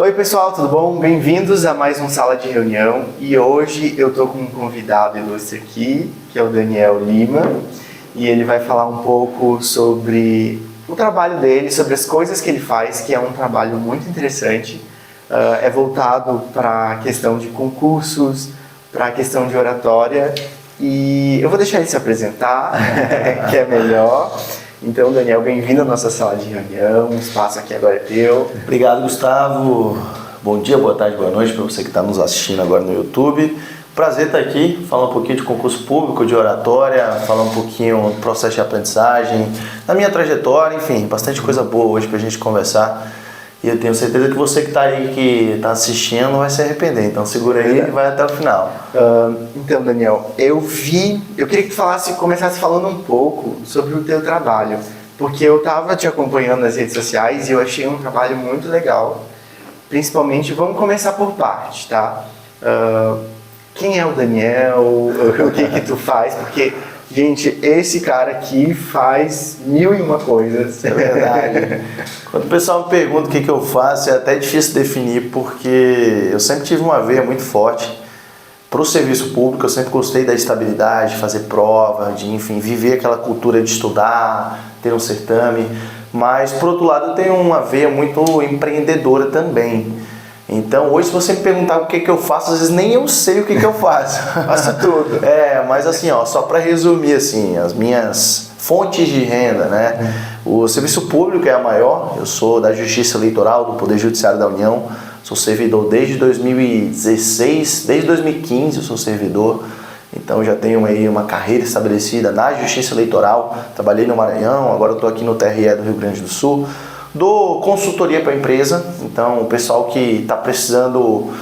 Oi pessoal, tudo bom? Bem-vindos a mais um Sala de Reunião e hoje eu tô com um convidado ilustre aqui, que é o Daniel Lima, e ele vai falar um pouco sobre o trabalho dele, sobre as coisas que ele faz, que é um trabalho muito interessante, é voltado para a questão de concursos, para a questão de oratória, e eu vou deixar ele se apresentar, que é melhor. Então, Daniel, bem-vindo à nossa sala de reunião, o espaço aqui agora é teu. Obrigado, Gustavo. Bom dia, boa tarde, boa noite para você que está nos assistindo agora no YouTube. Prazer estar aqui, falar um pouquinho de concurso público, de oratória, falar um pouquinho do processo de aprendizagem, da minha trajetória, enfim, bastante coisa boa hoje para a gente conversar. E eu tenho certeza que você que está aí, que está assistindo, não vai se arrepender. Então segura aí e vai até o final. Então, Daniel, eu queria que tu começasse falando um pouco sobre o teu trabalho, porque eu estava te acompanhando nas redes sociais e eu achei um trabalho muito legal. Principalmente, vamos começar por parte, tá? Quem é o Daniel? O que tu faz? Porque, gente, esse cara aqui faz 1001 coisas. É verdade. Quando o pessoal me pergunta o que eu faço, é até difícil definir, porque eu sempre tive uma veia muito forte para o serviço público. Eu sempre gostei da estabilidade, de fazer prova, de, enfim, viver aquela cultura de estudar, ter um certame. Mas, por outro lado, eu tenho uma veia muito empreendedora também. Então, hoje, se você me perguntar o que eu faço, às vezes nem eu sei o que eu faço. Faço tudo. Mas assim, só para resumir, assim, as minhas fontes de renda, né? O serviço público é a maior. Eu sou da Justiça Eleitoral, do Poder Judiciário da União. Sou servidor desde 2016, desde 2015 eu sou servidor. Então, já tenho aí uma carreira estabelecida na Justiça Eleitoral. Trabalhei no Maranhão, agora estou aqui no TRE do Rio Grande do Sul. Dou consultoria para a empresa, então o pessoal que está precisando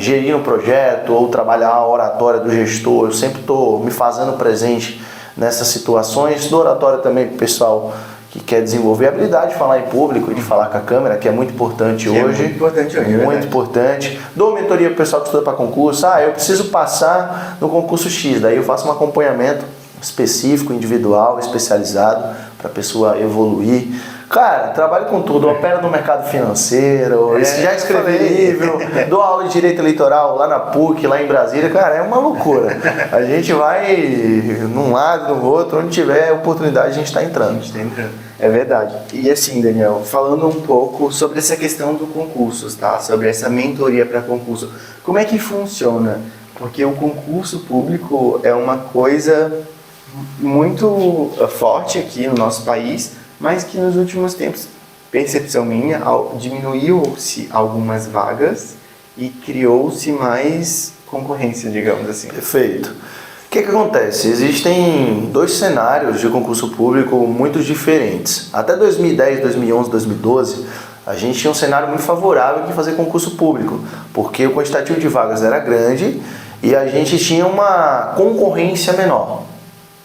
gerir um projeto ou trabalhar a oratória do gestor, eu sempre estou me fazendo presente nessas situações. Dou oratória também para o pessoal que quer desenvolver a habilidade de falar em público, de falar com a câmera, que é muito importante hoje. É muito importante hoje, muito importante. Dou mentoria para o pessoal que estuda para concurso. Eu preciso passar no concurso X, daí eu faço um acompanhamento específico, individual, especializado, para a pessoa evoluir. Cara, trabalho com tudo, opero no mercado financeiro, já escrevi livro, dou aula de direito eleitoral lá na PUC, lá em Brasília. Cara, é uma loucura. A gente vai num lado, no outro, onde tiver oportunidade a gente está entrando. É verdade. E assim, Daniel, falando um pouco sobre essa questão do concurso, tá? Sobre essa mentoria para concurso. Como é que funciona? Porque o concurso público é uma coisa muito forte aqui no nosso país, mas que nos últimos tempos, percepção minha, diminuiu-se algumas vagas e criou-se mais concorrência, digamos assim. Perfeito. O que acontece? Existem dois cenários de concurso público muito diferentes. Até 2010, 2011, 2012, a gente tinha um cenário muito favorável de fazer concurso público, porque o quantitativo de vagas era grande e a gente tinha uma concorrência menor.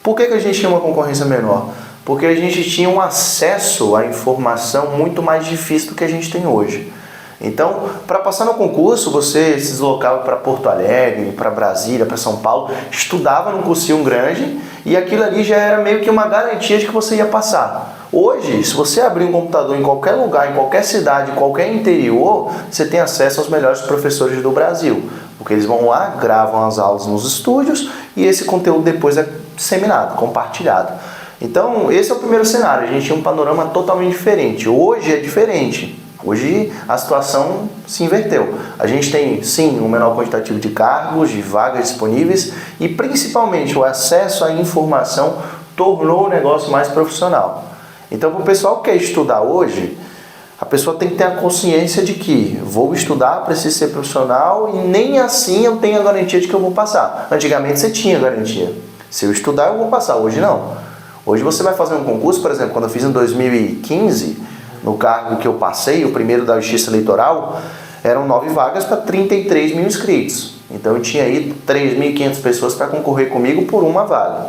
Por que a gente tinha uma concorrência menor? Porque a gente tinha um acesso à informação muito mais difícil do que a gente tem hoje. Então, para passar no concurso, você se deslocava para Porto Alegre, para Brasília, para São Paulo, estudava num cursinho grande e aquilo ali já era meio que uma garantia de que você ia passar. Hoje, se você abrir um computador em qualquer lugar, em qualquer cidade, em qualquer interior, você tem acesso aos melhores professores do Brasil. Porque eles vão lá, gravam as aulas nos estúdios e esse conteúdo depois é disseminado, compartilhado. Então, esse é o primeiro cenário. A gente tinha um panorama totalmente diferente. Hoje é diferente. Hoje a situação se inverteu. A gente tem, sim, um menor quantitativo de cargos, de vagas disponíveis e, principalmente, o acesso à informação tornou o negócio mais profissional. Então, para o pessoal que quer estudar hoje, a pessoa tem que ter a consciência de que vou estudar, preciso ser profissional e nem assim eu tenho a garantia de que eu vou passar. Antigamente você tinha garantia. Se eu estudar, eu vou passar. Hoje não. Hoje você vai fazer um concurso, por exemplo, quando eu fiz em 2015, no cargo que eu passei, o primeiro da Justiça Eleitoral, eram 9 vagas para 33 mil inscritos. Então eu tinha aí 3.500 pessoas para concorrer comigo por uma vaga.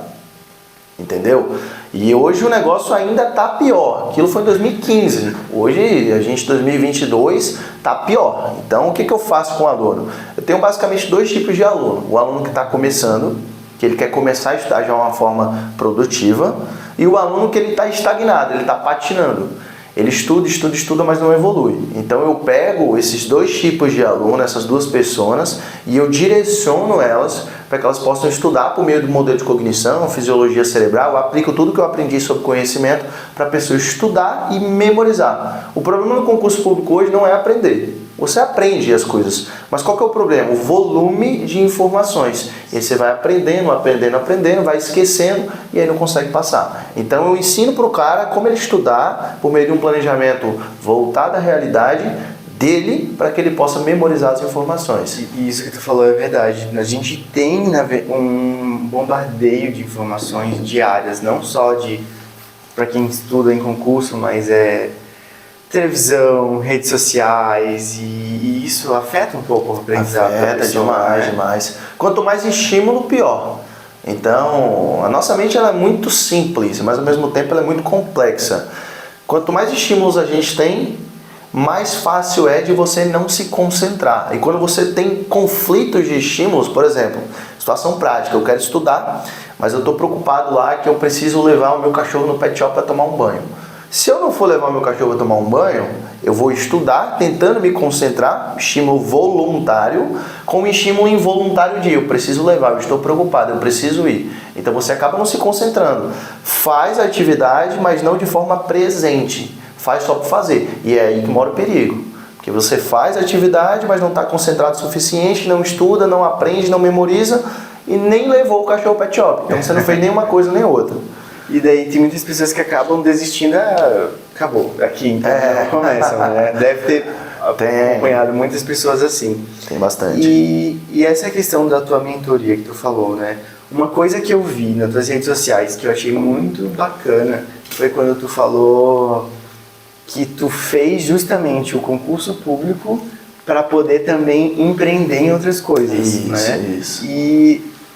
Entendeu? E hoje o negócio ainda está pior. Aquilo foi em 2015. Hoje, a gente em 2022 está pior. Então, o que eu faço com o aluno? Eu tenho basicamente 2 tipos de aluno. O aluno que está começando, que ele quer começar a estudar de uma forma produtiva, e o aluno que ele está estagnado, ele está patinando. Ele estuda, mas não evolui. Então eu pego esses dois tipos de aluno, essas duas pessoas, e eu direciono elas para que elas possam estudar por meio do modelo de cognição, fisiologia cerebral. Eu aplico tudo que eu aprendi sobre conhecimento para a pessoa estudar e memorizar. O problema no concurso público hoje não é aprender. Você aprende as coisas, mas qual que é o problema? O volume de informações. E aí você vai aprendendo, vai esquecendo e aí não consegue passar. Então eu ensino para o cara como ele estudar por meio de um planejamento voltado à realidade dele para que ele possa memorizar as informações. E isso que tu falou é verdade. A gente tem um bombardeio de informações diárias, não só para quem estuda em concurso, mas televisão, redes sociais, e isso afeta um pouco o aprendizado da pessoa, demais. Quanto mais estímulo, pior. Então, a nossa mente ela é muito simples, mas ao mesmo tempo ela é muito complexa. Quanto mais estímulos a gente tem, mais fácil é de você não se concentrar. E quando você tem conflitos de estímulos, por exemplo, situação prática, eu quero estudar, mas eu estou preocupado lá que eu preciso levar o meu cachorro no pet shop para tomar um banho. Se eu não for levar meu cachorro para tomar um banho, eu vou estudar tentando me concentrar, estímulo voluntário, com um estímulo involuntário de eu preciso levar, eu estou preocupado, eu preciso ir. Então você acaba não se concentrando. Faz a atividade, mas não de forma presente. Faz só por fazer. E é aí que mora o perigo. Porque você faz a atividade, mas não está concentrado o suficiente, não estuda, não aprende, não memoriza e nem levou o cachorro para o pet shop. Então você não fez nenhuma coisa nem outra. E daí tem muitas pessoas que acabam desistindo, acabou, aqui, então não começam, né? Deve ter acompanhado muitas pessoas assim. Tem bastante. E essa questão da tua mentoria que tu falou, né? Uma coisa que eu vi nas tuas redes sociais que eu achei muito bacana foi quando tu falou que tu fez justamente o concurso público para poder também empreender em outras coisas, isso, né? Isso.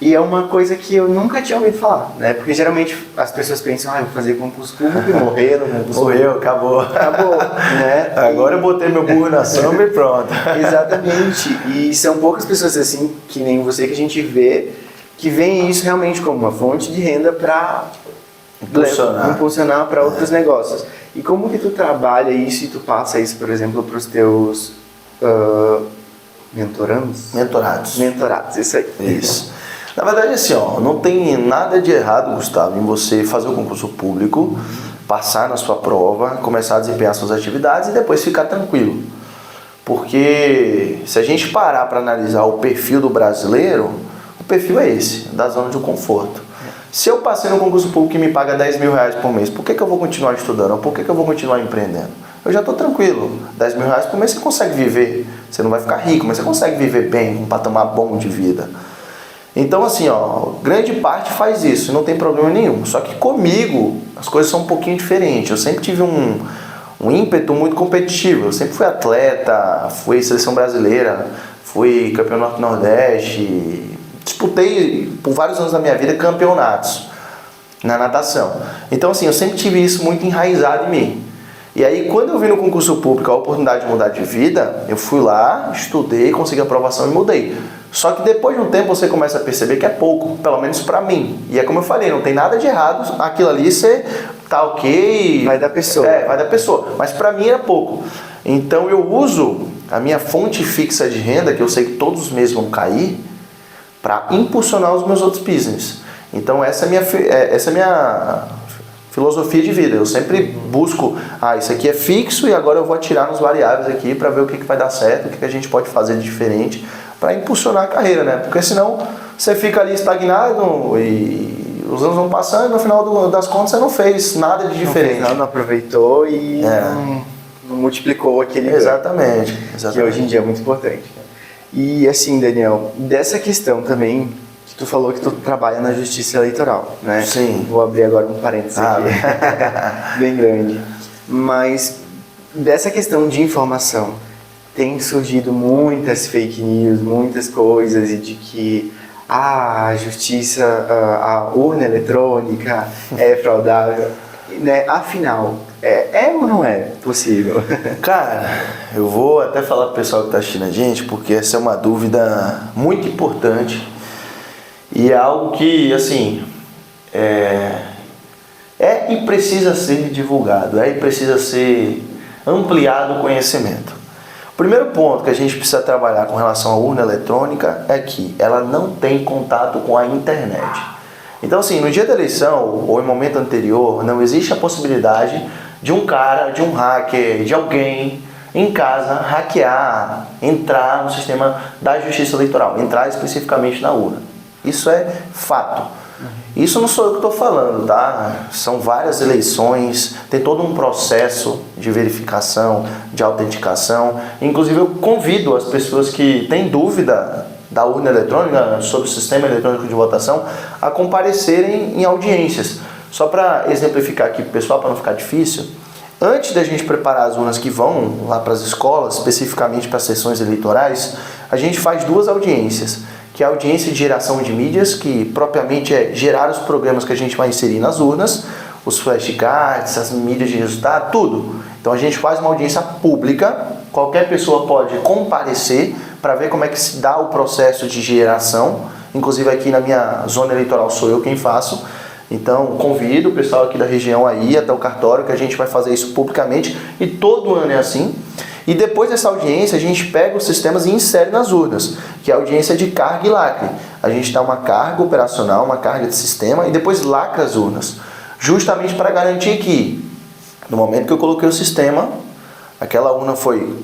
E é uma coisa que eu nunca tinha ouvido falar, né? Porque geralmente as pessoas pensam, eu vou fazer concurso público e morrer no concurso Morreu, acabou. Acabou, né? Agora eu botei meu burro na sombra e pronto. Exatamente. E são poucas pessoas assim, que nem você, que a gente vê, que veem isso realmente como uma fonte de renda para impulsionar para outros negócios. E como que tu trabalha isso e tu passa isso, por exemplo, para os teus mentorandos? Mentorados, isso aí. Isso. Na verdade, assim, não tem nada de errado, Gustavo, em você fazer o concurso público, passar na sua prova, começar a desempenhar suas atividades e depois ficar tranquilo. Porque se a gente parar para analisar o perfil do brasileiro, o perfil é esse, da zona de conforto. Se eu passei no concurso público que me paga 10 mil reais por mês, por que eu vou continuar estudando? Por que eu vou continuar empreendendo? Eu já estou tranquilo. 10 mil reais por mês você consegue viver. Você não vai ficar rico, mas você consegue viver bem, um patamar bom de vida. Então assim, grande parte faz isso, não tem problema nenhum. Só que comigo as coisas são um pouquinho diferentes. Eu sempre tive um ímpeto muito competitivo. Eu sempre fui atleta, fui seleção brasileira, fui campeão Norte-Nordeste, disputei por vários anos da minha vida campeonatos na natação. Então assim, eu sempre tive isso muito enraizado em mim. E aí quando eu vi no concurso público a oportunidade de mudar de vida, eu fui lá, estudei, consegui aprovação e mudei. Só que depois de um tempo você começa a perceber que é pouco, pelo menos pra mim. E é como eu falei, não tem nada de errado, aquilo ali você tá ok. Vai da pessoa. Vai da pessoa. Mas pra mim era pouco. Então eu uso a minha fonte fixa de renda, que eu sei que todos os meses vão cair, para impulsionar os meus outros business. Então essa é a minha filosofia de vida. Eu sempre busco, isso aqui é fixo e agora eu vou atirar nos variáveis aqui para ver o que vai dar certo, o que a gente pode fazer de diferente para impulsionar a carreira, né? Porque senão você fica ali estagnado e os anos vão passando e no final das contas você não fez nada de diferente. Não aproveitou e não multiplicou aquele Exatamente. Que hoje em dia é muito importante. E assim, Daniel, dessa questão também, que tu falou que tu trabalha na Justiça Eleitoral, né? Sim. Vou abrir agora um parênteses aqui, bem grande. Mas dessa questão de informação, tem surgido muitas fake news, muitas coisas, e de que a justiça, a urna eletrônica é fraudável, né? Afinal, é ou não é possível? Cara, eu vou até falar pro pessoal que tá assistindo a gente, porque essa é uma dúvida muito importante e é algo que, assim, é e precisa ser divulgado, é e precisa ser ampliado o conhecimento. O primeiro ponto que a gente precisa trabalhar com relação à urna eletrônica é que ela não tem contato com a internet. Então, assim, no dia da eleição ou em momento anterior, não existe a possibilidade de um cara, de um hacker, de alguém em casa hackear, entrar no sistema da Justiça Eleitoral, entrar especificamente na urna. Isso é fato. Isso não sou eu que estou falando, tá? São várias eleições, tem todo um processo de verificação, de autenticação. Inclusive, eu convido as pessoas que têm dúvida da urna eletrônica, sobre o sistema eletrônico de votação, a comparecerem em audiências. Só para exemplificar aqui para o pessoal, para não ficar difícil, antes da gente preparar as urnas que vão lá para as escolas, especificamente para as sessões eleitorais, a gente faz 2 audiências, que é a audiência de geração de mídias, que propriamente é gerar os programas que a gente vai inserir nas urnas, os flashcards, as mídias de resultado, tudo. Então a gente faz uma audiência pública, qualquer pessoa pode comparecer para ver como é que se dá o processo de geração. Inclusive aqui na minha zona eleitoral sou eu quem faço. Então convido o pessoal aqui da região aí até o cartório, que a gente vai fazer isso publicamente, e todo ano é assim. E depois dessa audiência a gente pega os sistemas e insere nas urnas, que é a audiência de carga e lacre. A gente dá uma carga operacional, uma carga de sistema e depois lacra as urnas, justamente para garantir que no momento que eu coloquei o sistema, aquela urna foi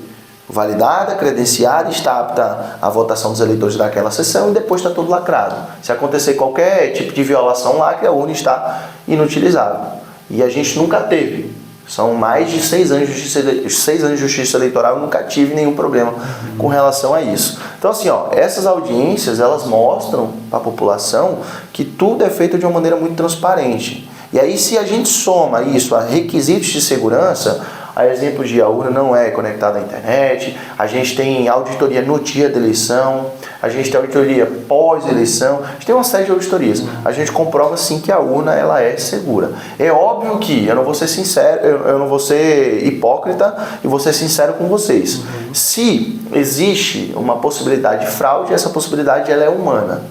validada, credenciada, está apta à votação dos eleitores daquela sessão e depois está tudo lacrado. Se acontecer qualquer tipo de violação lacre, a urna está inutilizável. E a gente nunca teve. São mais de 6 anos de justiça eleitoral, eu nunca tive nenhum problema com relação a isso. Então assim, essas audiências, elas mostram para a população que tudo é feito de uma maneira muito transparente. E aí, se a gente soma isso a requisitos de segurança, a exemplo de a urna não é conectada à internet, a gente tem auditoria no dia da eleição, a gente tem auditoria pós-eleição, a gente tem uma série de auditorias. A gente comprova sim que a urna ela é segura. É óbvio que eu não vou ser sincero, eu não vou ser hipócrita e vou ser sincero com vocês. Se existe uma possibilidade de fraude, essa possibilidade ela é humana.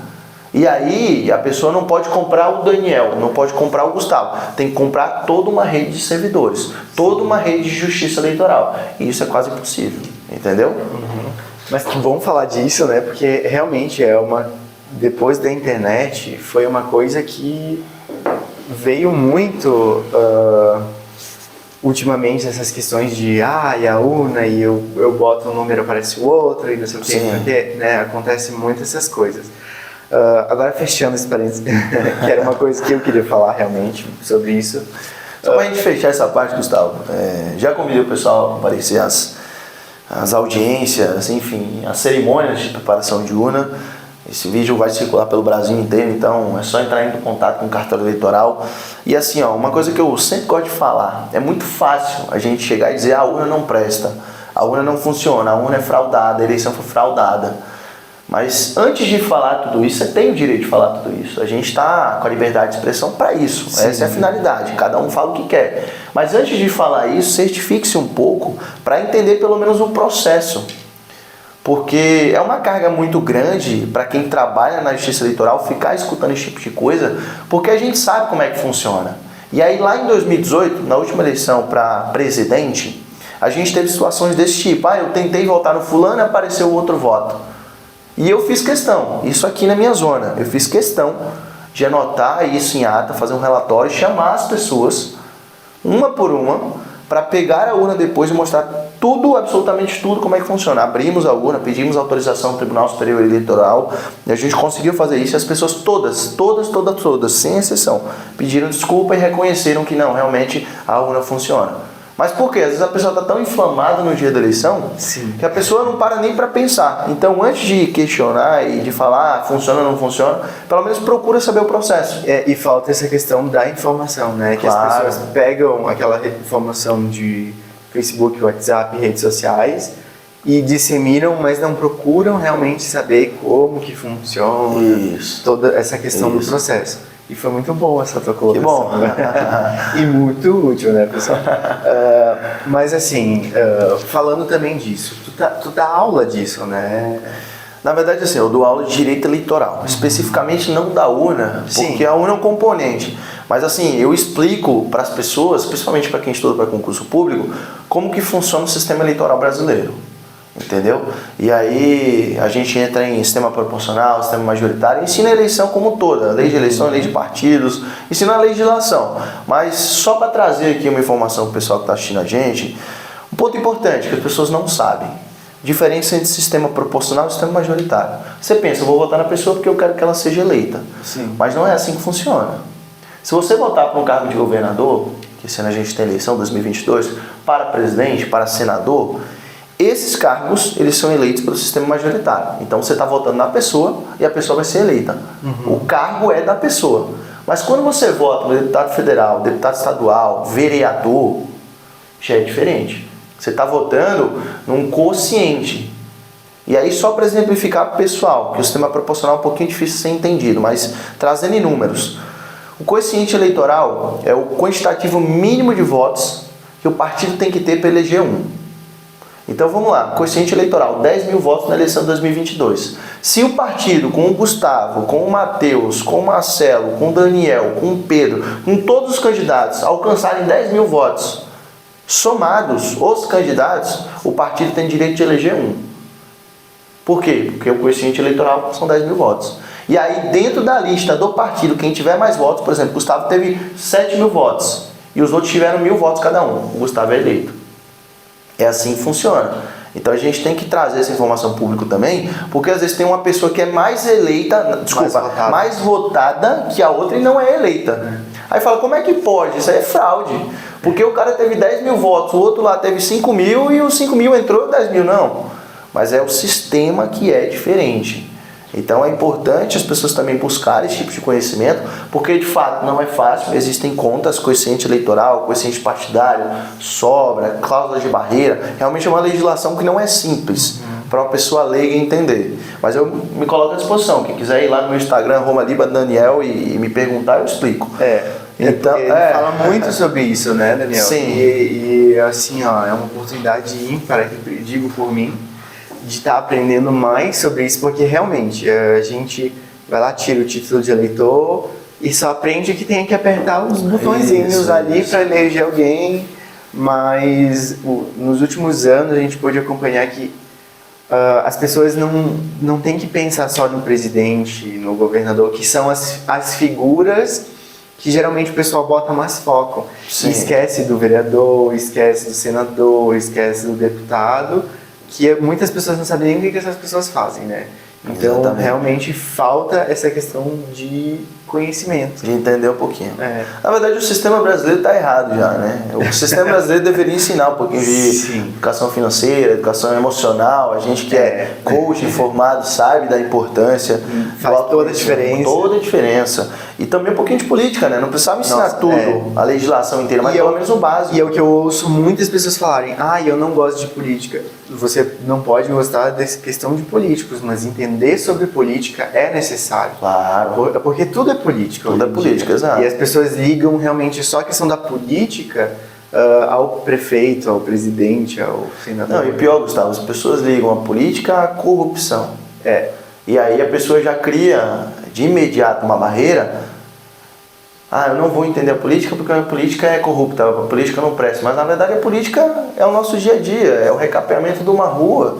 E aí a pessoa não pode comprar o Daniel, não pode comprar o Gustavo, tem que comprar toda uma rede de servidores, toda uma rede de justiça eleitoral. E isso é quase impossível, entendeu? Mas que bom falar disso, né? Porque realmente depois da internet foi uma coisa que veio muito ultimamente, essas questões de e a urna, e eu boto um número, aparece o outro, e não sei o que, né? Acontece muito essas coisas. Agora fechando esse parênteses, que era uma coisa que eu queria falar realmente sobre isso. Só para a gente fechar essa parte, Gustavo, já convidei o pessoal a aparecer as audiências, enfim, as cerimônias de preparação de urna. Esse vídeo vai circular pelo Brasil inteiro, então é só entrar em contato com o cartório eleitoral. E assim, uma coisa que eu sempre gosto de falar, é muito fácil a gente chegar e dizer a urna não presta, a urna não funciona, a urna é fraudada, a eleição foi fraudada. Mas antes de falar tudo isso, você tem o direito de falar tudo isso. A gente está com a liberdade de expressão para isso. Sim. Essa é a finalidade. Cada um fala o que quer. Mas antes de falar isso, certifique-se um pouco para entender pelo menos o processo. Porque é uma carga muito grande para quem trabalha na justiça eleitoral ficar escutando esse tipo de coisa, porque a gente sabe como é que funciona. E aí lá em 2018, na última eleição para presidente, a gente teve situações desse tipo. Eu tentei votar no fulano e apareceu outro voto. E eu fiz questão, isso aqui na minha zona, eu fiz questão de anotar isso em ata, fazer um relatório, chamar as pessoas, uma por uma, para pegar a urna depois e mostrar tudo, absolutamente tudo, como é que funciona. Abrimos a urna, pedimos autorização do Tribunal Superior Eleitoral, e a gente conseguiu fazer isso, e as pessoas todas, sem exceção, pediram desculpa e reconheceram que não, realmente a urna funciona. Mas por quê? Às vezes a pessoa está tão inflamada no dia da eleição, sim, que a pessoa não para nem para pensar. Então, antes de questionar e de falar funciona ou não funciona, pelo menos procura saber o processo. E falta essa questão da informação, né? Que as pessoas pegam aquela informação de Facebook, WhatsApp, redes sociais e disseminam, mas não procuram realmente saber como que funciona toda essa questão do processo. E foi muito boa essa tua colocação. Que bom. E muito útil, né, pessoal? Mas assim, falando também disso, tu dá aula disso, né? Na verdade, assim, eu dou aula de direito eleitoral. Especificamente não da urna, porque a urna é um componente. Mas assim, eu explico para as pessoas, principalmente para quem estuda para concurso público, como que funciona o sistema eleitoral brasileiro. Entendeu? E aí a gente entra em sistema proporcional, sistema majoritário, ensina a eleição como toda, lei de eleição, lei de partidos, ensina a legislação. Mas só para trazer aqui uma informação para o pessoal que está assistindo a gente, um ponto importante que as pessoas não sabem: diferença entre sistema proporcional e sistema majoritário. Você pensa, eu vou votar na pessoa porque eu quero que ela seja eleita. Sim. Mas não é assim que funciona. Se você votar para um cargo de governador, que esse ano a gente tem eleição 2022, para presidente, para senador, esses cargos, eles são eleitos pelo sistema majoritário. Então você está votando na pessoa e a pessoa vai ser eleita. O cargo é da pessoa. Mas quando você vota no deputado federal, deputado estadual, vereador, já é diferente. Você está votando num quociente. E aí, só para exemplificar para o pessoal, que o sistema proporcional é um pouquinho difícil de ser entendido, mas trazendo em números. O quociente eleitoral é o quantitativo mínimo de votos que o partido tem que ter para eleger um. Então vamos lá, quociente eleitoral, 10 mil votos na eleição de 2022. Se o partido, com o Gustavo, com o Matheus, com o Marcelo, com o Daniel, com o Pedro, com todos os candidatos alcançarem 10 mil votos, somados os candidatos, o partido tem direito de eleger um. Por quê? Porque o quociente eleitoral são 10 mil votos. E aí, dentro da lista do partido, quem tiver mais votos, por exemplo, o Gustavo teve 7 mil votos e os outros tiveram 1.000 votos cada um. O Gustavo é eleito. É assim que funciona. Então a gente tem que trazer essa informação pública também, porque às vezes tem uma pessoa que é mais eleita, mais votada que a outra e não é eleita. Aí fala, como é que pode? Isso aí é fraude. Porque o cara teve 10 mil votos, o outro lá teve 5 mil e os 5 mil entrou 10 mil. Não. Mas é o sistema que é diferente. Então é importante as pessoas também buscarem esse tipo de conhecimento, porque de fato não é fácil, existem contas, quociente eleitoral, quociente partidário, sobra, cláusulas de barreira, realmente é uma legislação que não é simples para uma pessoa leiga entender. Mas eu me coloco à disposição, quem quiser ir lá no meu Instagram, @Daniel, e me perguntar, eu explico. Então, ele fala muito sobre isso, né, Daniel? Sim. E assim, ó, é uma oportunidade ímpar, que digo por mim, de estar aprendendo mais sobre isso, porque realmente a gente vai lá, tira o título de eleitor e só aprende que tem que apertar os botõezinhos ali para eleger alguém, mas nos últimos anos a gente pôde acompanhar que as pessoas não têm que pensar só no presidente, no governador, que são as figuras que geralmente o pessoal bota mais foco. Sim. Esquece do vereador, esquece do senador, esquece do deputado, que muitas pessoas não sabem nem o que essas pessoas fazem, né? Então, Exatamente. realmente falta essa questão de conhecimento. De entender um pouquinho. Na verdade, o sistema brasileiro está errado já, né? O sistema brasileiro deveria ensinar um pouquinho de educação financeira, educação emocional. A gente que é coach, formado, sabe da importância. Faz toda a diferença. Toda a diferença. E também um pouquinho de política, né? Não precisava ensinar tudo, a legislação inteira, mas pelo menos o básico. E é o que eu ouço muitas pessoas falarem: eu não gosto de política. Você não pode gostar dessa questão de políticos, mas entender sobre política é necessário. Claro. Porque tudo é política. Tudo é política, exato. E as pessoas ligam realmente só a questão da política ao prefeito, ao presidente, ao senador. Não, e pior, Gustavo, as pessoas ligam a política à corrupção. E aí a pessoa já cria de imediato uma barreira. Eu não vou entender a política porque a política é corrupta, a política não presta. Mas na verdade a política é o nosso dia a dia, é o recapeamento de uma rua.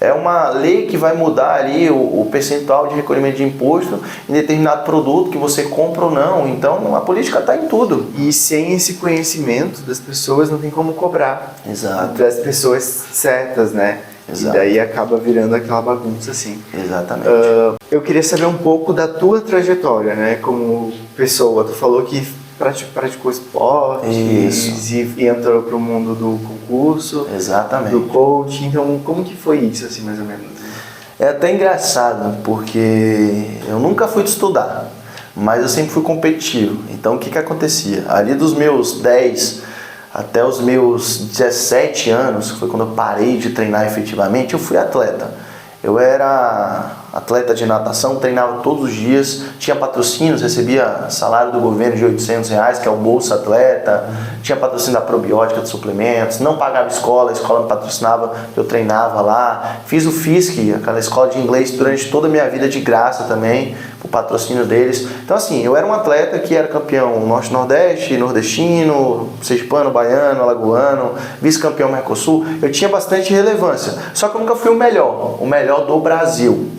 É uma lei que vai mudar ali o percentual de recolhimento de imposto em determinado produto que você compra ou não. Então a política está em tudo. E sem esse conhecimento das pessoas não tem como cobrar. Exato. Das pessoas certas, né? Exato. E daí acaba virando aquela bagunça assim. Exatamente. Eu queria saber um pouco da tua trajetória, né? Como pessoa. Tu falou que praticou esportes e entrou para o mundo do concurso, Exatamente. do coaching. Então, como que foi isso, assim, mais ou menos? É até engraçado, porque eu nunca fui de estudar, mas eu sempre fui competitivo. Então, o que acontecia? Ali dos meus 10 até os meus 17 anos, que foi quando eu parei de treinar efetivamente, eu fui atleta. Eu era atleta de natação, treinava todos os dias, tinha patrocínios, recebia salário do governo de R$800, que é o Bolsa Atleta, tinha patrocínio da probiótica de suplementos, não pagava escola, a escola me patrocinava, eu treinava lá. Fiz o FISC, aquela escola de inglês, durante toda a minha vida de graça também, o patrocínio deles. Então assim, eu era um atleta que era campeão Norte-Nordeste, nordestino, sergipano, baiano, alagoano, vice-campeão Mercosul. Eu tinha bastante relevância, só que eu nunca fui o melhor do Brasil.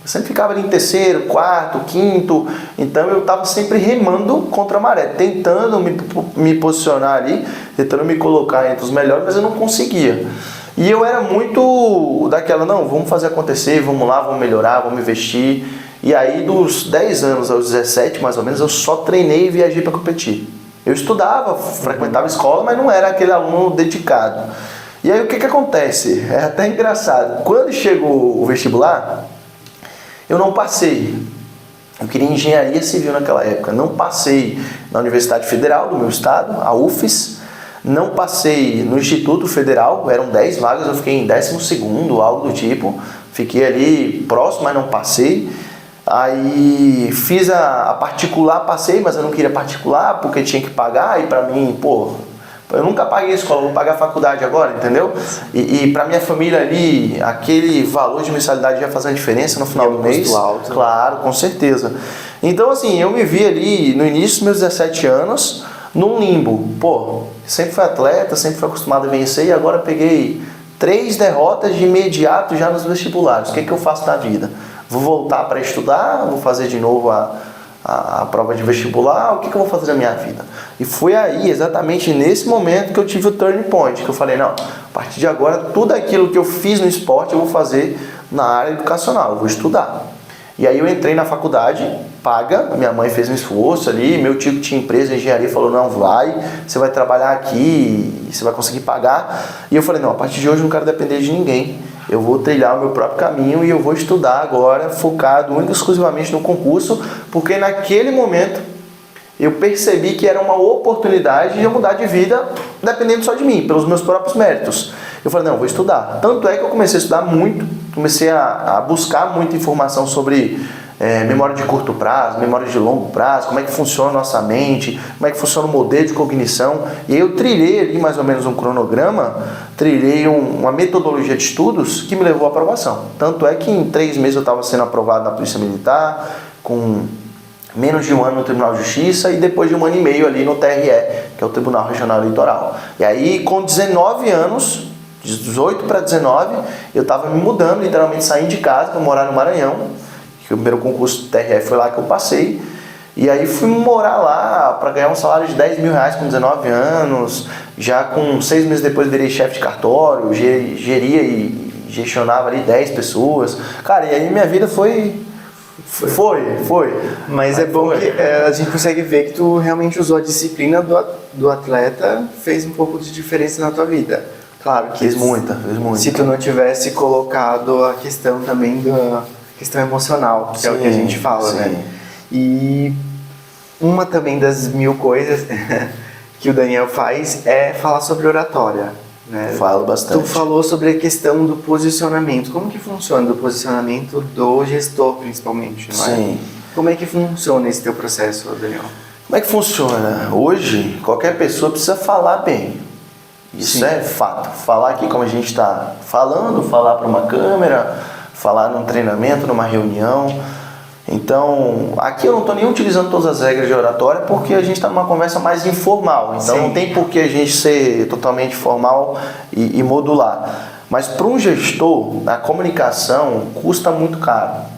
Eu sempre ficava ali em terceiro, quarto, quinto, então eu estava sempre remando contra a maré, tentando me posicionar ali, tentando me colocar entre os melhores, mas eu não conseguia. E eu era muito daquela, não, vamos fazer acontecer, vamos lá, vamos melhorar, vamos investir. E aí dos 10 anos aos 17 mais ou menos, eu só treinei e viajei para competir. Eu estudava, frequentava escola, mas não era aquele aluno dedicado. E aí o que acontece? É até engraçado. Quando chegou o vestibular, eu não passei. Eu queria engenharia civil naquela época. Não passei na Universidade Federal do meu estado, a UFES. Não passei no Instituto Federal, eram 10 vagas, eu fiquei em 12º, algo do tipo. Fiquei ali próximo, mas não passei. Aí fiz a particular, passei, mas eu não queria particular porque tinha que pagar. E pra mim, eu nunca paguei a escola, vou pagar a faculdade agora, entendeu? E pra minha família ali, aquele valor de mensalidade ia fazer uma diferença no final do mês. Alto. Claro, com certeza. Então assim, eu me vi ali no início dos meus 17 anos, num limbo. Sempre fui atleta, sempre fui acostumado a vencer e agora peguei 3 derrotas de imediato já nos vestibulares. O que eu faço na vida? Vou voltar para estudar? Vou fazer de novo a prova de vestibular? O que eu vou fazer na minha vida? E foi aí, exatamente nesse momento, que eu tive o turning point, que eu falei, não, a partir de agora, tudo aquilo que eu fiz no esporte, eu vou fazer na área educacional, eu vou estudar. E aí eu entrei na faculdade, paga, minha mãe fez um esforço ali, meu tio que tinha empresa de engenharia falou, não, você vai trabalhar aqui, você vai conseguir pagar. E eu falei, não, a partir de hoje eu não quero depender de ninguém, eu vou trilhar o meu próprio caminho e eu vou estudar agora, focado única e exclusivamente no concurso, porque naquele momento eu percebi que era uma oportunidade de eu mudar de vida dependendo só de mim, pelos meus próprios méritos. Eu falei, não, eu vou estudar. Tanto é que eu comecei a estudar muito, comecei a buscar muita informação sobre memória de curto prazo, memória de longo prazo, como é que funciona a nossa mente, como é que funciona o modelo de cognição. E aí eu trilhei ali mais ou menos um cronograma, trilhei uma metodologia de estudos que me levou à aprovação. Tanto é que em 3 meses eu estava sendo aprovado na Polícia Militar, com menos de 1 ano no Tribunal de Justiça e depois de 1 ano e meio ali no TRE, que é o Tribunal Regional Eleitoral. E aí com 19 anos, 18 para 19, eu estava me mudando, literalmente saindo de casa para morar no Maranhão, que o primeiro concurso do TRE foi lá que eu passei. E aí fui morar lá para ganhar um salário de R$10.000 com 19 anos, já com 6 meses depois virei chefe de cartório, geria e gestionava ali 10 pessoas. Cara, e aí minha vida foi. Mas é bom que a gente consegue ver que tu realmente usou a disciplina do atleta, fez um pouco de diferença na tua vida. Claro que Fez muita. se tu não tivesse colocado a questão também da questão emocional, que é o que a gente fala, né? E uma também das 1000 coisas que o Daniel faz é falar sobre oratória, né? Falo bastante. Tu falou sobre a questão do posicionamento. Como que funciona o posicionamento do gestor, principalmente, não é? Sim. Como é que funciona esse teu processo, Daniel? Como é que funciona? Hoje, qualquer pessoa precisa falar bem. Isso Sim. é fato. Falar aqui como a gente está falando, falar para uma câmera, falar num treinamento, numa reunião. Então, aqui eu não estou nem utilizando todas as regras de oratória porque a gente está numa conversa mais informal. Então, não tem por que a gente ser totalmente formal e modular. Mas para um gestor, a comunicação custa muito caro.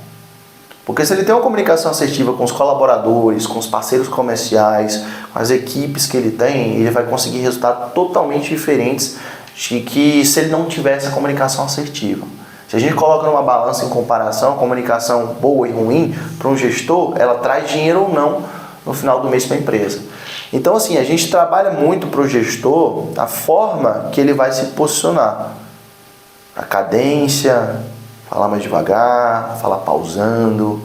Porque se ele tem uma comunicação assertiva com os colaboradores, com os parceiros comerciais, com as equipes que ele tem, ele vai conseguir resultados totalmente diferentes de que se ele não tiver essa comunicação assertiva. Se a gente coloca numa balança em comparação, comunicação boa e ruim, para um gestor, ela traz dinheiro ou não no final do mês para a empresa. Então, assim, a gente trabalha muito para o gestor a forma que ele vai se posicionar. A cadência, falar mais devagar, falar pausando,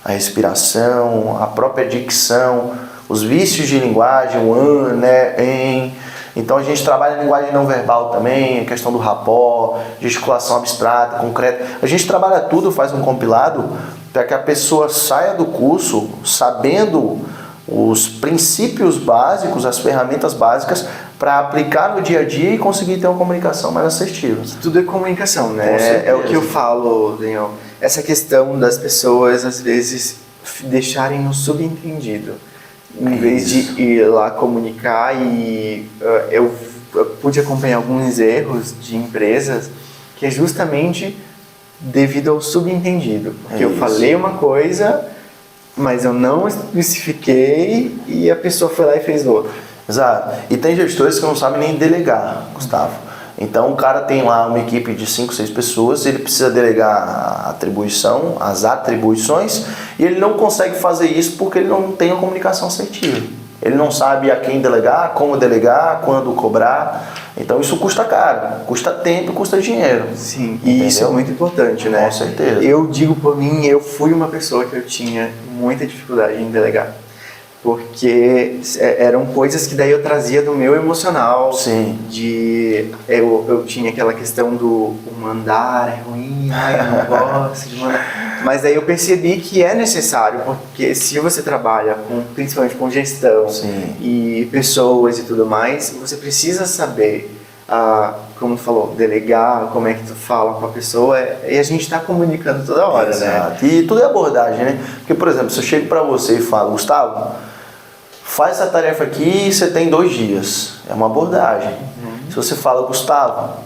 a respiração, a própria dicção, os vícios de linguagem, o né, em. Então a gente trabalha a linguagem não verbal também, a questão do rapport, gesticulação abstrata, concreta. A gente trabalha tudo, faz um compilado para que a pessoa saia do curso sabendo os princípios básicos, as ferramentas básicas para aplicar no dia a dia e conseguir ter uma comunicação mais assertiva. Tudo é comunicação, né? É o que eu falo, Daniel. Essa questão das pessoas, às vezes, deixarem no subentendido. Em vez de ir lá comunicar e eu pude acompanhar alguns erros de empresas que é justamente devido ao subentendido. Porque eu falei uma coisa, mas eu não especifiquei e a pessoa foi lá e fez outra. Exato. E tem gestores que não sabem nem delegar, Gustavo. Então o cara tem lá uma equipe de 5, 6 pessoas, ele precisa delegar a atribuição, as atribuições, e ele não consegue fazer isso porque ele não tem uma comunicação assertiva. Ele não sabe a quem delegar, como delegar, quando cobrar. Então isso custa caro, custa tempo, custa dinheiro. Sim, e isso é muito importante, né? Com certeza. Eu digo por mim, eu fui uma pessoa que eu tinha muita dificuldade em delegar. Porque eram coisas que daí eu trazia do meu emocional. Sim. Eu tinha aquela questão do o mandar é ruim, eu não gosto de mandar. Mas daí eu percebi que é necessário, porque se você trabalha principalmente com gestão e pessoas e tudo mais, você precisa saber, como tu falou, delegar, como é que tu fala com a pessoa, e a gente está comunicando toda hora, Exato. né? E tudo é abordagem, né? Porque, por exemplo, se eu chego para você e falo, Gustavo, faz essa tarefa aqui e você tem 2 dias. É uma abordagem. Se você fala, Gustavo,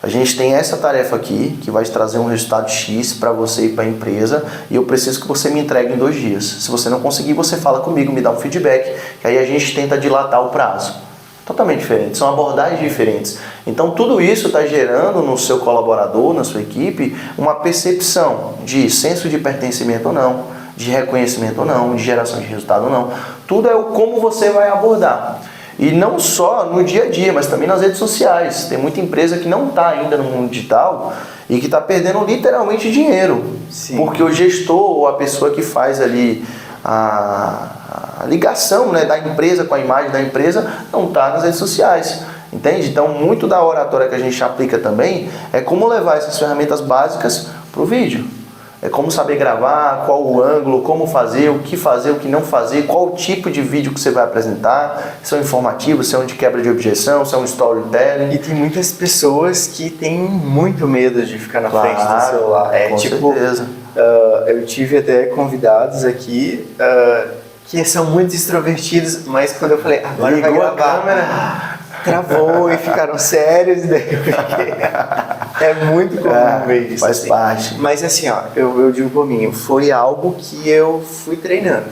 a gente tem essa tarefa aqui que vai te trazer um resultado X para você e para a empresa e eu preciso que você me entregue em 2 dias. Se você não conseguir, você fala comigo, me dá um feedback, que aí a gente tenta dilatar o prazo. Totalmente diferente, são abordagens diferentes. Então tudo isso está gerando no seu colaborador, na sua equipe, uma percepção de senso de pertencimento ou não, de reconhecimento ou não, de geração de resultado ou não. Tudo é o como você vai abordar. E não só no dia a dia, mas também nas redes sociais. Tem muita empresa que não está ainda no mundo digital e que está perdendo literalmente dinheiro. Sim. Porque o gestor ou a pessoa que faz ali a ligação, né, da empresa com a imagem da empresa não está nas redes sociais. Entende? Então muito da oratória que a gente aplica também é como levar essas ferramentas básicas para o vídeo. É como saber gravar, qual o ângulo, como fazer, o que não fazer, qual o tipo de vídeo que você vai apresentar, se é um informativo, se é um de quebra de objeção, se é um storytelling. E tem muitas pessoas que têm muito medo de ficar na frente do celular. Com certeza. Eu tive até convidados aqui que são muito extrovertidos, mas quando eu falei, agora vai gravar, a câmera, travou e ficaram sérios, e daí eu fiquei... É muito comum ver isso. Faz parte. Mas assim, eu digo por mim, foi algo que eu fui treinando.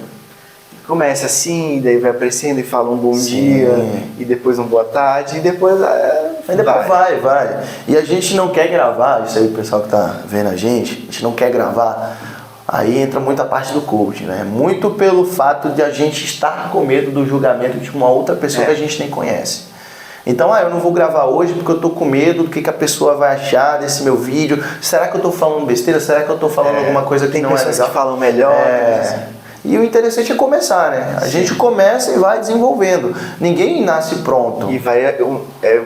Começa assim, e daí vai aparecendo e fala um bom dia, e depois um boa tarde, e depois... vai. E a gente não quer gravar, isso aí o pessoal que tá vendo a gente não quer gravar. Aí entra muita parte do coaching, né? Muito pelo fato de a gente estar com medo do julgamento de uma outra pessoa que a gente nem conhece. Então, eu não vou gravar hoje porque eu tô com medo do que a pessoa vai achar desse meu vídeo. Será que eu tô falando besteira? Será que eu tô falando alguma coisa que não é legal? Tem pessoas que falam melhor. E o interessante é começar, né? A gente começa e vai desenvolvendo. Ninguém nasce pronto. E vai,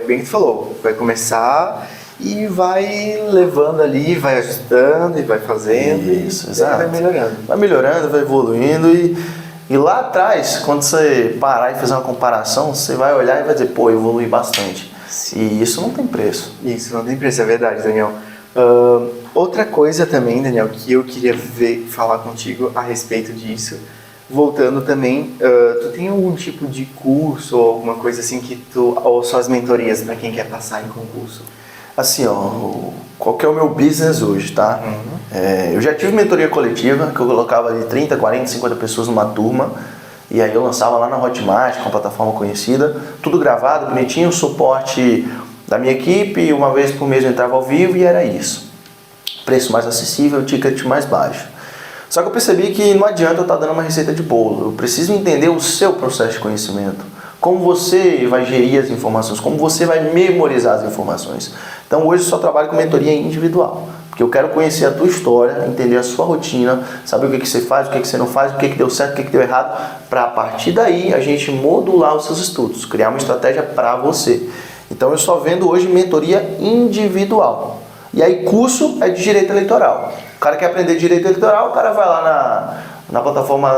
bem que tu falou, vai começar e vai levando ali, vai ajustando e vai fazendo. Isso, exato. Vai melhorando. Vai melhorando, vai evoluindo e lá atrás, quando você parar e fizer uma comparação, você vai olhar e vai dizer, pô, eu evolui bastante. Sim. E isso não tem preço. Isso não tem preço, é verdade, Daniel. Outra coisa também, Daniel, que eu queria falar contigo a respeito disso, voltando também, tu tem algum tipo de curso ou alguma coisa assim ou só as mentorias para quem quer passar em concurso? Assim, qual que é o meu business hoje, tá? Eu já tive mentoria coletiva, que eu colocava ali 30, 40, 50 pessoas numa turma, e aí eu lançava lá na Hotmart, com uma plataforma conhecida, tudo gravado, bonitinho, suporte da minha equipe, uma vez por mês eu entrava ao vivo e era isso. Preço mais acessível, ticket mais baixo. Só que eu percebi que não adianta eu estar dando uma receita de bolo, eu preciso entender o seu processo de conhecimento. Como você vai gerir as informações, como você vai memorizar as informações. Então hoje eu só trabalho com mentoria individual. porque eu quero conhecer a tua história, entender a sua rotina, saber o que você faz, o que você não faz, o que deu certo, o que deu errado, para a partir daí a gente modular os seus estudos, criar uma estratégia para você. Então eu só vendo hoje mentoria individual. E aí curso é de direito eleitoral. O cara quer aprender direito eleitoral, o cara vai lá na plataforma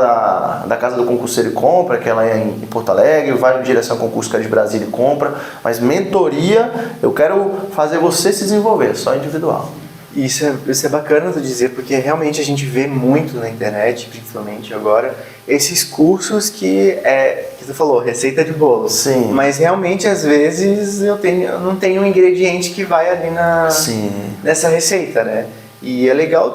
da Casa do Concurseiro e compra, que ela é em Porto Alegre, vai no Direção Concurso, que é de Brasília, e compra. Mas mentoria, eu quero fazer você se desenvolver, só individual. Isso é bacana tu dizer, porque realmente a gente vê muito na internet, principalmente agora, esses cursos que tu falou, receita de bolo. Sim. Mas realmente, às vezes, eu não tenho um ingrediente que vai ali nessa receita, né? E é legal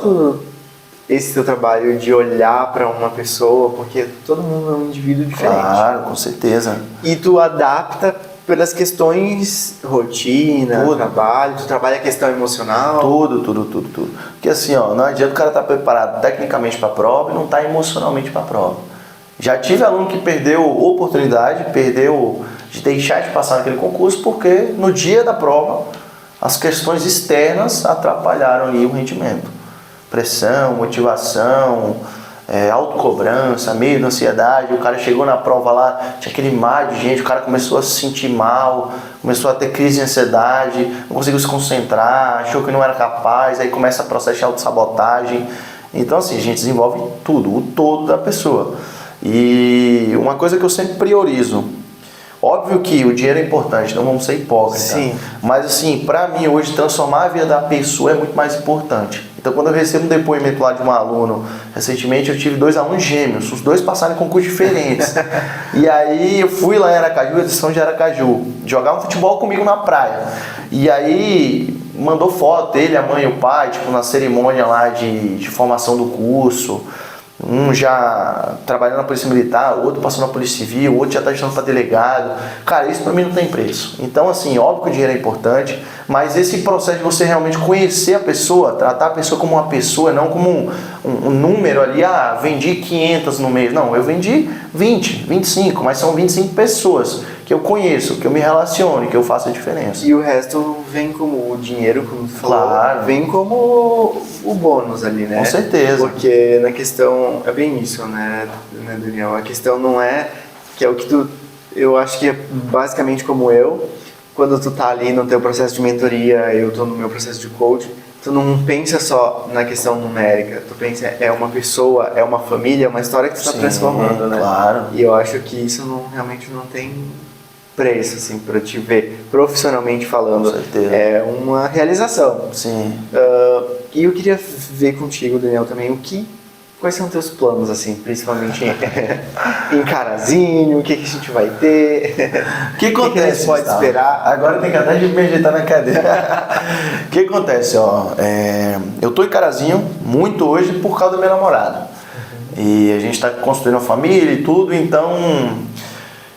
esse teu trabalho de olhar para uma pessoa, porque todo mundo é um indivíduo diferente. Claro, com certeza. E tu adapta pelas questões rotina, trabalho, tu trabalha a questão emocional. Tudo. Porque assim, ó, não adianta o cara estar preparado tecnicamente para a prova e não estar emocionalmente para a prova. Já tive aluno que perdeu oportunidade, perdeu de deixar de passar naquele concurso porque no dia da prova as questões externas atrapalharam ali o rendimento. Pressão, motivação, autocobrança, medo, ansiedade. O cara chegou na prova lá, tinha aquele mar de gente, o cara começou a se sentir mal, começou a ter crise de ansiedade, não conseguiu se concentrar, achou que não era capaz, aí começa o processo de autossabotagem. Então assim, a gente desenvolve tudo, o todo da pessoa. E uma coisa que eu sempre priorizo, óbvio que o dinheiro é importante, não vamos ser hipócritas. Sim. Mas assim, pra mim hoje, transformar a vida da pessoa é muito mais importante. Então quando eu recebo um depoimento lá de um aluno, recentemente eu tive 2 alunos gêmeos, os 2 passaram em concursos diferentes. E aí eu fui lá em Aracaju, edição de Aracaju, jogar um futebol comigo na praia. E aí mandou foto, ele, a mãe e o pai, tipo, na cerimônia lá de formação do curso. Um já trabalhando na Polícia Militar, o outro passou na Polícia Civil, o outro já está estudando para delegado. Cara, isso para mim não tem preço. Então, assim, óbvio que o dinheiro é importante, mas esse processo de você realmente conhecer a pessoa, tratar a pessoa como uma pessoa, não como um número ali, vendi 500 no mês. Não, eu vendi 20, 25, mas são 25 pessoas que eu conheço, que eu me relaciono, que eu faço a diferença. E o resto vem como o dinheiro, como tu falou, claro, vem como o bônus ali, né? Com certeza. Porque na questão, é bem isso, né, Daniel? A questão não é, que é o que eu acho que é basicamente como eu, quando tu tá ali no teu processo de mentoria, eu tô no meu processo de coaching, tu não pensa só na questão numérica, tu pensa, é uma pessoa, é uma família, é uma história que tu tá transformando, né? Claro. E eu acho que isso realmente não tem preço, assim, pra te ver, profissionalmente falando. Com certeza. É uma realização. Sim. E eu queria ver contigo, Daniel, também, quais são os teus planos, assim, principalmente em Carazinho, o que a gente vai ter, o que acontece, a gente pode esperar. Agora tem que até me ajeitar na cadeira. O que acontece, ó, eu tô em Carazinho muito hoje por causa da minha namorada. E a gente tá construindo uma família e tudo, então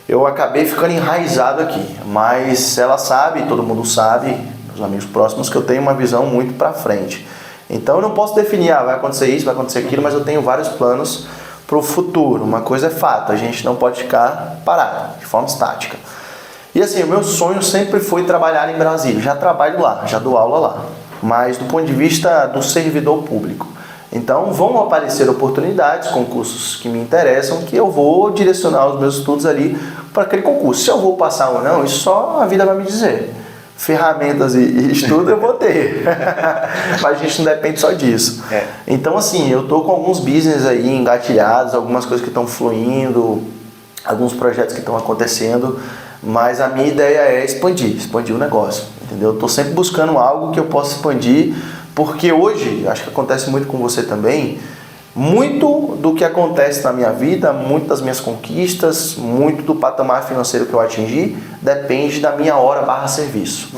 eu acabei ficando enraizado aqui. Mas ela sabe, todo mundo sabe, meus amigos próximos, que eu tenho uma visão muito pra frente. Então eu não posso definir, vai acontecer isso, vai acontecer aquilo, mas eu tenho vários planos para o futuro. Uma coisa é fato, a gente não pode ficar parado, de forma estática. E assim, o meu sonho sempre foi trabalhar em Brasília. Já trabalho lá, já dou aula lá, mas do ponto de vista do servidor público. Então vão aparecer oportunidades, concursos que me interessam, que eu vou direcionar os meus estudos ali para aquele concurso. Se eu vou passar ou não, isso só a vida vai me dizer. Ferramentas e estudo eu vou ter, mas a gente não depende só disso. Então assim, eu tô com alguns business aí engatilhados, algumas coisas que estão fluindo, alguns projetos que estão acontecendo, mas a minha ideia é expandir o negócio, entendeu? Eu tô sempre buscando algo que eu possa expandir, porque hoje, acho que acontece muito com você também, muito do que acontece na minha vida, muito das minhas conquistas, muito do patamar financeiro que eu atingi, depende da minha hora/serviço.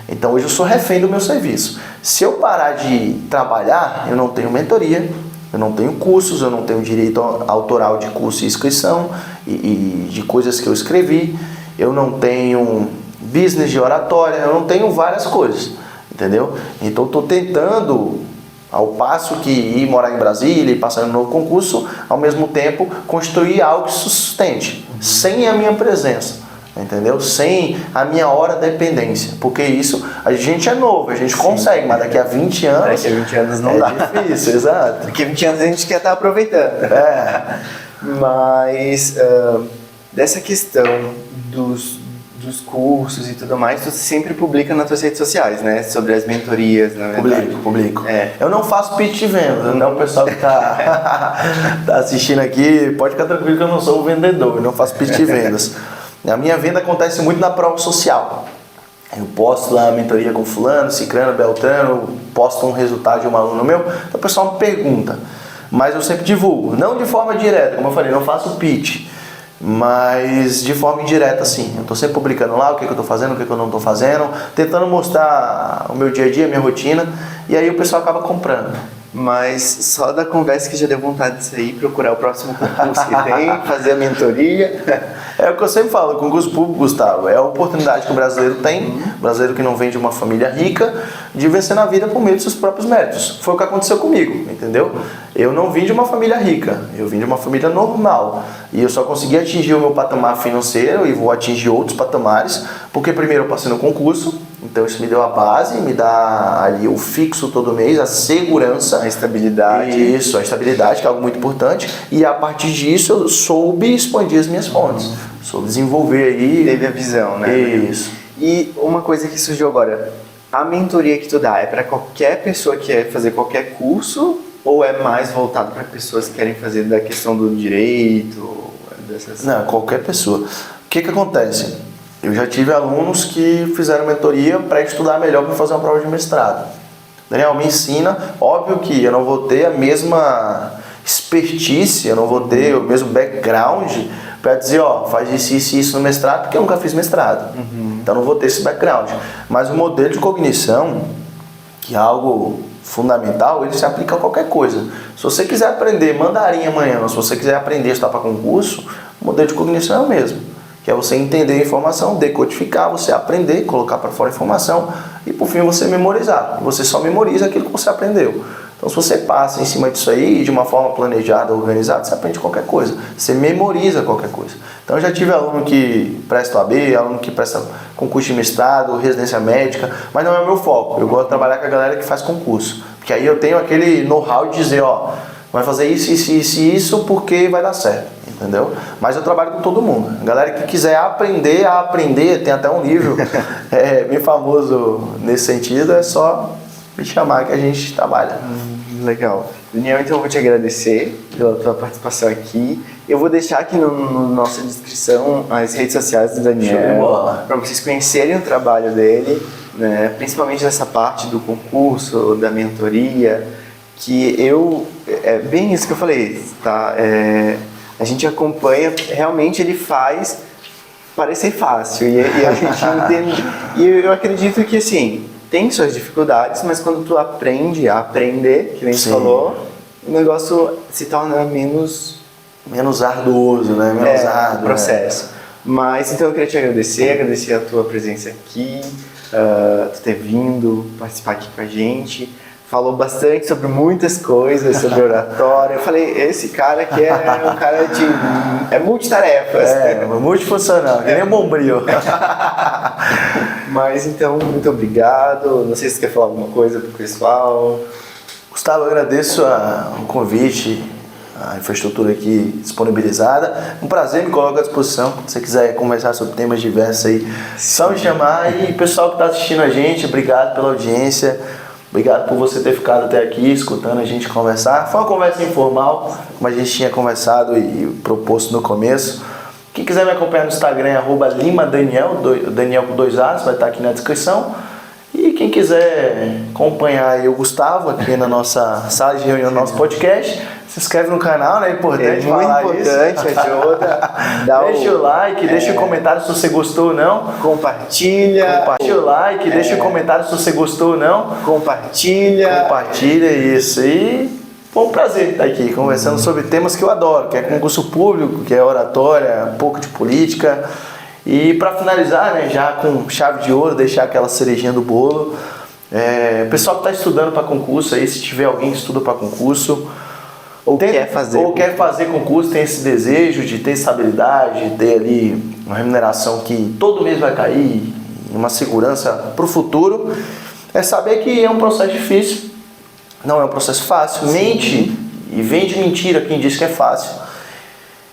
Então hoje eu sou refém do meu serviço. Se eu parar de trabalhar, eu não tenho mentoria, eu não tenho cursos, eu não tenho direito autoral de curso e inscrição e de coisas que eu escrevi, eu não tenho business de oratória, eu não tenho várias coisas, entendeu? Então estou tentando, ao passo que ir morar em Brasília e passar em um novo concurso, ao mesmo tempo construir algo que sustente, sem a minha presença. entendeu? Sem a minha hora dependência, porque isso, a gente é novo, a gente consegue, mas daqui a 20 anos... Daqui a 20 anos não dá. É difícil, exato. Daqui a 20 anos a gente quer estar aproveitando. Mas dessa questão dos cursos e tudo mais, tu sempre publica nas tuas redes sociais, né? Sobre as mentorias, na verdade. Publico. Eu não faço pitch de venda, então o pessoal que tá assistindo aqui, pode ficar tranquilo que eu não sou o vendedor, eu não faço pitch de vendas. A minha venda acontece muito na prova social. Eu posto lá a mentoria com fulano, ciclano, beltrano, posto um resultado de um aluno meu, então o pessoal me pergunta. Mas eu sempre divulgo, não de forma direta, como eu falei, não faço pitch. Mas de forma indireta, sim. Eu estou sempre publicando lá o que eu estou fazendo, o que eu não estou fazendo, tentando mostrar o meu dia a dia, a minha rotina, e aí o pessoal acaba comprando. Mas só da conversa que já deu vontade de sair, procurar o próximo concurso que tem, fazer a mentoria. É o que eu sempre falo, o concurso público, Gustavo, é a oportunidade que o brasileiro tem, o brasileiro que não vem de uma família rica, de vencer na vida por meio dos seus próprios méritos. Foi o que aconteceu comigo, entendeu? Eu não vim de uma família rica, eu vim de uma família normal. E eu só consegui atingir o meu patamar financeiro e vou atingir outros patamares, porque primeiro eu passei no concurso, então isso me deu a base, me dá ali o fixo todo mês, a segurança. A estabilidade. Isso, a estabilidade, que é algo muito importante. E a partir disso eu soube expandir as minhas fontes. Soube desenvolver aí. Teve a visão, né? Isso. E uma coisa que surgiu agora, a mentoria que tu dá é para qualquer pessoa que quer fazer qualquer curso ou é mais voltado para pessoas que querem fazer da questão do direito? Dessas... Não, qualquer pessoa. O que acontece? Eu já tive alunos que fizeram mentoria para estudar melhor para fazer uma prova de mestrado. Daniel, me ensina. Óbvio que eu não vou ter a mesma expertise, eu não vou ter o mesmo background para dizer, ó, faz isso e isso no mestrado, porque eu nunca fiz mestrado. Então não vou ter esse background. Mas o modelo de cognição, que é algo fundamental, ele se aplica a qualquer coisa. Se você quiser aprender mandarim amanhã, ou se você quiser aprender a estudar para concurso, o modelo de cognição é o mesmo. Que é você entender a informação, decodificar, você aprender, colocar para fora a informação e por fim você memorizar. Você só memoriza aquilo que você aprendeu. Então se você passa em cima disso aí de uma forma planejada, organizada, você aprende qualquer coisa. Você memoriza qualquer coisa. Então eu já tive aluno que presta OAB, aluno que presta concurso de mestrado, residência médica, mas não é o meu foco. Eu gosto de trabalhar com a galera que faz concurso. Porque aí eu tenho aquele know-how de dizer, ó, vai fazer isso porque vai dar certo. Entendeu? Mas eu trabalho com todo mundo. A galera que quiser aprender a aprender, tem até um livro bem famoso nesse sentido, é só me chamar que a gente trabalha. Legal. Daniel, então eu vou te agradecer pela tua participação aqui. Eu vou deixar aqui no nossa descrição as redes sociais do Daniel, para vocês conhecerem o trabalho dele, né? Principalmente nessa parte do concurso, da mentoria, que é bem isso que eu falei, tá? A gente acompanha, realmente ele faz parecer fácil e a gente entende. E eu acredito que assim, tem suas dificuldades, mas quando tu aprende a aprender, que nem você falou, o negócio se torna menos arduoso, né? Menos árduo, o processo. Né? Mas então eu queria te agradecer a tua presença aqui, tu ter vindo participar aqui com a gente. Falou bastante sobre muitas coisas, sobre oratória. Eu falei, esse cara aqui é um cara de... é multitarefas. Multifuncional, que nem um bombril. Mas então, muito obrigado. Não sei se você quer falar alguma coisa pro pessoal. Gustavo, eu agradeço o convite, a infraestrutura aqui disponibilizada. Um prazer, me coloco à disposição. Se você quiser conversar sobre temas diversos aí, só me chamar. E pessoal que está assistindo a gente, obrigado pela audiência. Obrigado por você ter ficado até aqui, escutando a gente conversar. Foi uma conversa informal, como a gente tinha conversado e proposto no começo. Quem quiser me acompanhar no Instagram é @limadaniel, Daniel com 2 A's, vai estar aqui na descrição. E quem quiser acompanhar aí o Gustavo aqui na nossa sala de reunião, no nosso podcast, se inscreve no canal, né? É importante falar isso. Importante, ajuda. Deixa o like, deixa o comentário se você gostou ou não. Compartilha. Deixa o like, deixa o comentário se você gostou ou não. Compartilha isso. E foi um prazer estar aqui conversando sobre temas que eu adoro, que é concurso público, que é oratória, um pouco de política. E para finalizar, né, já com chave de ouro, deixar aquela cerejinha do bolo. Pessoal que está estudando para concurso aí, se tiver alguém que estuda para concurso, Ou quer fazer concurso, tem esse desejo de ter estabilidade, de ter ali uma remuneração que todo mês vai cair, uma segurança para o futuro, é saber que é um processo difícil, não é um processo fácil. Mente e vende mentira quem diz que é fácil.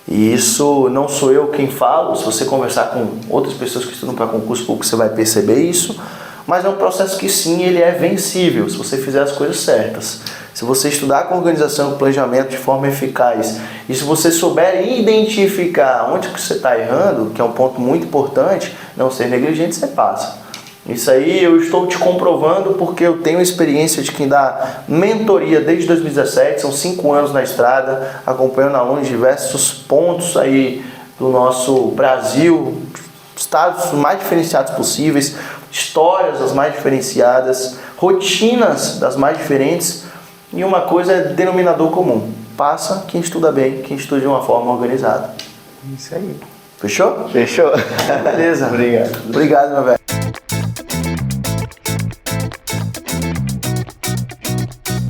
E isso não sou eu quem falo, se você conversar com outras pessoas que estudam para concurso público, você vai perceber isso, mas é um processo que sim, ele é vencível, se você fizer as coisas certas. Se você estudar com organização e planejamento de forma eficaz, e se você souber identificar onde que você está errando, que é um ponto muito importante, não ser negligente, você passa. Isso aí eu estou te comprovando porque eu tenho experiência de quem dá mentoria desde 2017, são 5 anos na estrada, acompanhando alunos de diversos pontos aí do nosso Brasil, estados mais diferenciados possíveis, histórias das mais diferenciadas, rotinas das mais diferentes, e uma coisa é denominador comum: passa quem estuda bem, quem estuda de uma forma organizada. Isso aí. Fechou? Fechou. Beleza. Obrigado. Obrigado, meu velho.